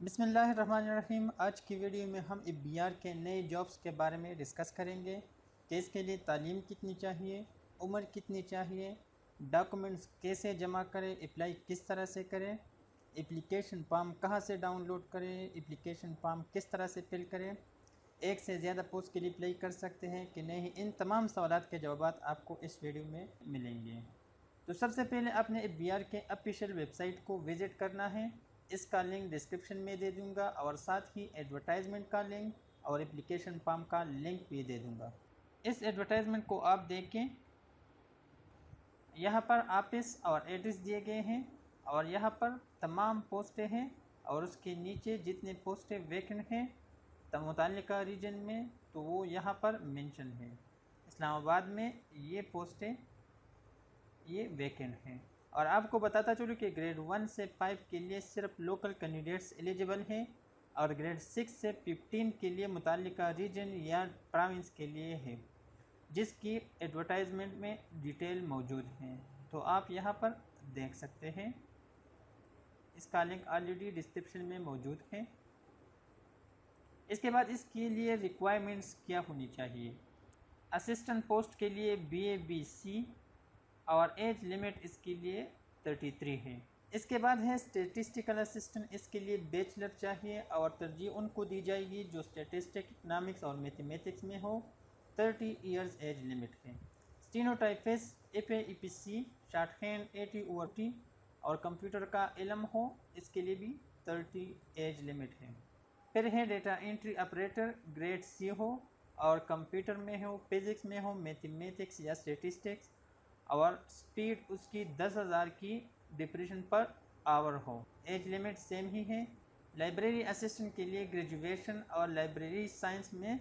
बिस्मिल्लाहिर्रहमानिर्रहीम। आज की वीडियो में हम बीआर के नए जॉब्स के बारे में डिस्कस करेंगे कि इसके लिए तालीम कितनी चाहिए, उम्र कितनी चाहिए, डॉक्यूमेंट्स कैसे जमा करें, अप्लाई किस तरह से करें, एप्लीकेशन फॉर्म कहां से डाउनलोड करें, एप्लीकेशन फॉर्म किस तरह से फिल करें, एक से ज़्यादा पोस्ट के लिए अप्लाई कर सकते हैं कि नहीं। इन तमाम सवालात के जवाब आपको इस वीडियो में मिलेंगे। तो सबसे पहले आपने बीआर के ऑफिशियल वेबसाइट को विज़िट करना है। इसका लिंक डिस्क्रिप्शन में दे दूंगा और साथ ही एडवर्टाइजमेंट का लिंक और एप्लीकेशन फॉर्म का लिंक भी दे दूंगा। इस एडवर्टाइजमेंट को आप देखें, यहाँ पर ऑफिस और एड्रेस दिए गए हैं और यहाँ पर तमाम पोस्टें हैं और उसके नीचे जितने पोस्टें वैकेंट हैं मुताल्लिका रीजन में तो वो यहाँ पर मेंशन है। इस्लामाबाद में ये पोस्टें ये वैकेंट हैं। और आपको बताता चलूँ कि ग्रेड 1 से 5 के लिए सिर्फ लोकल कैंडिडेट्स एलिजिबल हैं और ग्रेड 6 से 15 के लिए मुताल्लिका रीजन या प्रोविंस के लिए है, जिसकी एडवर्टाइजमेंट में डिटेल मौजूद है। तो आप यहाँ पर देख सकते हैं, इसका लिंक ऑलरेडी डिस्क्रिप्शन में मौजूद है। इसके बाद इसके लिए रिक्वायरमेंट्स क्या होनी चाहिए। असिस्टेंट पोस्ट के लिए BA BC और एज लिमिट इसके लिए 33 है। इसके बाद है स्टेटिस्टिकल असिस्टेंट, इसके लिए बैचलर चाहिए और तरजीह उनको दी जाएगी जो स्टेटिस्टिक, इकनॉमिक्स और मैथमेटिक्स में हो। 30 इयर्स एज लिमिट है। Stenotypist FA EPC short hand AT और कंप्यूटर का इल्म हो, इसके लिए भी 30 एज लिमिट है। फिर है data entry operator, grade C हो और कंप्यूटर में हो, फिज़िक्स में हो, मैथमेटिक्स या स्टेटिस्टिक्स और स्पीड उसकी 10,000 की डिप्रेशन पर आवर हो। एज लिमिट सेम ही है। लाइब्रेरी असिस्टेंट के लिए ग्रेजुएशन और लाइब्रेरी साइंस में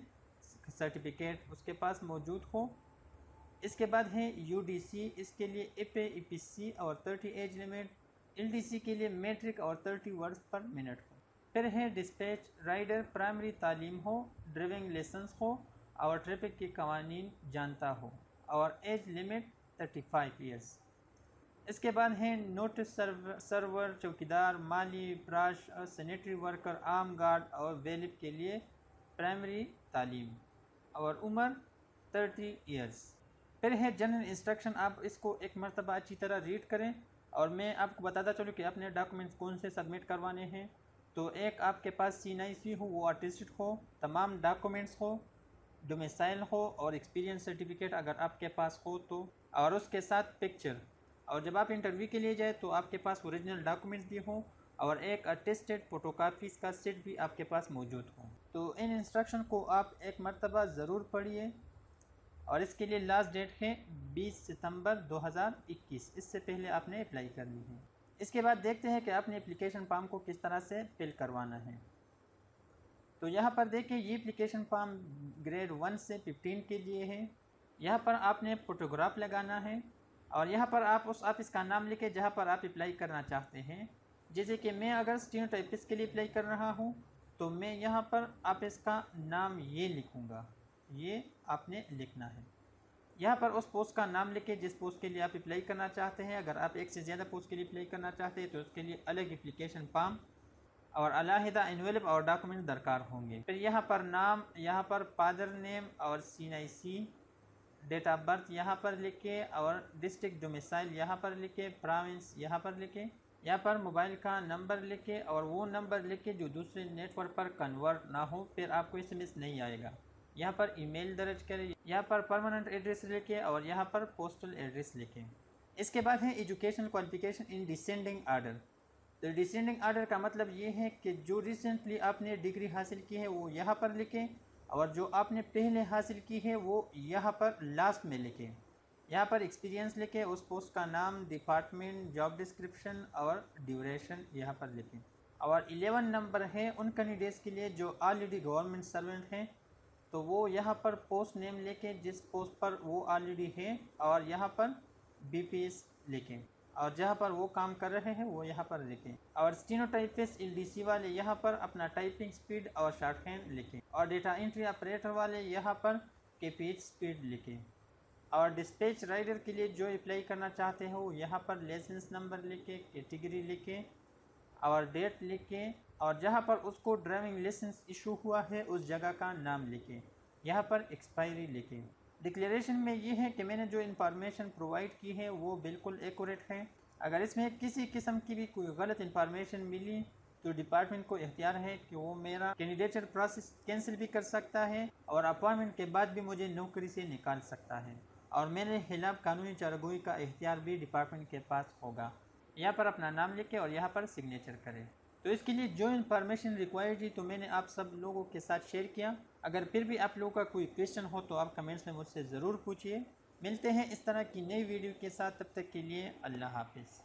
सर्टिफिकेट उसके पास मौजूद हो। इसके बाद है UDC, इसके लिए FA EPC और 30 एज लिमिट। LDC के लिए मैट्रिक और 30 वर्ड्स पर मिनट हो। फिर है डिस्पैच राइडर, प्राइमरी तालीम हो, ड्राइविंग लाइसेंस हो और ट्रैफिक के कवानीन जानता हो और एज लिमिट 35 ईयर्स। इसके बाद है नोटिस सर्वर, चौकीदार, माली, ब्राश, सैनिटरी वर्कर, आर्म गार्ड और वेलिप के लिए प्राइमरी तालीम और उम्र 30 ईयर्स। फिर है जनरल इंस्ट्रक्शन, आप इसको एक मरतबा अच्छी तरह रीड करें और मैं आपको बताता चलूँ कि अपने डॉक्यूमेंट्स कौन से सबमिट करवाने हैं। तो एक आपके पास C9C हो, वो अटेस्टेड हो, तमाम डॉक्यूमेंट्स हो, डोमिसाइल हो और एक्सपीरियंस सर्टिफिकेट अगर आपके पास हो तो, और उसके साथ पिक्चर। और जब आप इंटरव्यू के लिए जाए तो आपके पास ओरिजिनल डॉक्यूमेंट्स भी हों और एक अटेस्टेड फ़ोटोकॉपीज़ का सेट भी आपके पास मौजूद हो। तो इन इंस्ट्रक्शन को आप एक मरतबा ज़रूर पढ़िए और इसके लिए लास्ट डेट है 20 सितंबर 2021। इससे पहले आपने अप्लाई करनी है। इसके बाद देखते हैं कि आपने एप्लीकेशन फॉर्म को किस तरह से फिल करवाना है। तो यहाँ पर देखिए, ये एप्लीकेशन फॉर्म ग्रेड 1 से 15 के लिए है। यहाँ पर आपने फ़ोटोग्राफ लगाना है और यहाँ पर आप उस ऑफिस का नाम लिखे जहाँ पर आप अप्लाई करना चाहते हैं। जैसे कि मैं अगर स्टीनोटाइपिस्ट के लिए अप्लाई कर रहा हूँ तो मैं यहाँ पर ऑफिस का नाम ये लिखूँगा, ये आपने लिखना है। यहाँ पर उस पोस्ट का नाम लिखे जिस पोस्ट के लिए आप अप्लाई करना चाहते हैं। अगर आप एक से ज़्यादा पोस्ट के लिए अप्लाई करना चाहते हैं तो उसके लिए अलग एप्लीकेशन फॉर्म और अलहदा एनवेलप और डॉक्यूमेंट दरकार होंगे। फिर यहाँ पर नाम, यहाँ पर फादर नेम और C9C, डेट ऑफ बर्थ यहाँ पर लिखे और डिस्ट्रिक्ट डोमिसाइल यहाँ पर लिखे, प्रोविंस यहाँ पर लिखे, यहाँ पर मोबाइल का नंबर लिखे और वो नंबर लिखे जो दूसरे नेटवर्क पर कन्वर्ट ना हो, फिर आपको SMS नहीं आएगा। यहाँ पर ईमेल दर्ज करें, यहाँ पर परमानेंट एड्रेस लिखे और यहाँ पर पोस्टल एड्रेस लिखें। इसके बाद है education qualification in descending order. तो डिसेंडिंग आर्डर का मतलब ये है कि जो रिसेंटली आपने डिग्री हासिल की है वो यहाँ पर लिखें और जो आपने पहले हासिल की है वो यहाँ पर लास्ट में लिखें। यहाँ पर एक्सपीरियंस लिखें, उस पोस्ट का नाम, डिपार्टमेंट, जॉब डिस्क्रिप्शन और ड्यूरेशन यहाँ पर लिखें। और 11 नंबर है उन कैंडिडेट्स के लिए जो ऑलरेडी गवर्नमेंट सर्वेंट हैं, तो वो यहाँ पर पोस्ट नेम लिखें जिस पोस्ट पर वो ऑलरेडी है और यहाँ पर BPS लिखें और जहाँ पर वो काम कर रहे हैं वो यहाँ पर लिखें। और स्टीनोटाइपिस्ट LDC वाले यहाँ पर अपना टाइपिंग स्पीड और शॉर्ट हैंड लिखें और डेटा एंट्री ऑपरेटर वाले यहाँ पर KPH स्पीड लिखें। और डिस्पैच राइडर के लिए जो अप्लाई करना चाहते हो यहाँ पर लाइसेंस नंबर लिखें, कैटेगरी लिखें और डेट लिखें और जहाँ पर उसको ड्राइविंग लाइसेंस इशू हुआ है उस जगह का नाम लिखें। यहाँ पर एक्सपायरी लिखें। डिक्लेरेशन में ये है कि मैंने जो इन्फॉर्मेशन प्रोवाइड की है वो बिल्कुल एक्यूरेट है। अगर इसमें किसी किस्म की भी कोई गलत इन्फॉर्मेशन मिली तो डिपार्टमेंट को इख्तियार है कि वो मेरा कैंडिडेचर प्रोसेस कैंसिल भी कर सकता है और अपॉइंटमेंट के बाद भी मुझे नौकरी से निकाल सकता है और मेरे खिलाफ कानूनी चारागोई का इख्तियार भी डिपार्टमेंट के पास होगा। यहाँ पर अपना नाम लिखें और यहाँ पर सिग्नेचर करें। तो इसके लिए जो इन्फॉर्मेशन रिक्वायर्ड थी तो मैंने आप सब लोगों के साथ शेयर किया। अगर फिर भी आप लोगों का कोई क्वेश्चन हो तो आप कमेंट्स में मुझसे ज़रूर पूछिए। मिलते हैं इस तरह की नई वीडियो के साथ, तब तक के लिए अल्लाह हाफिज़।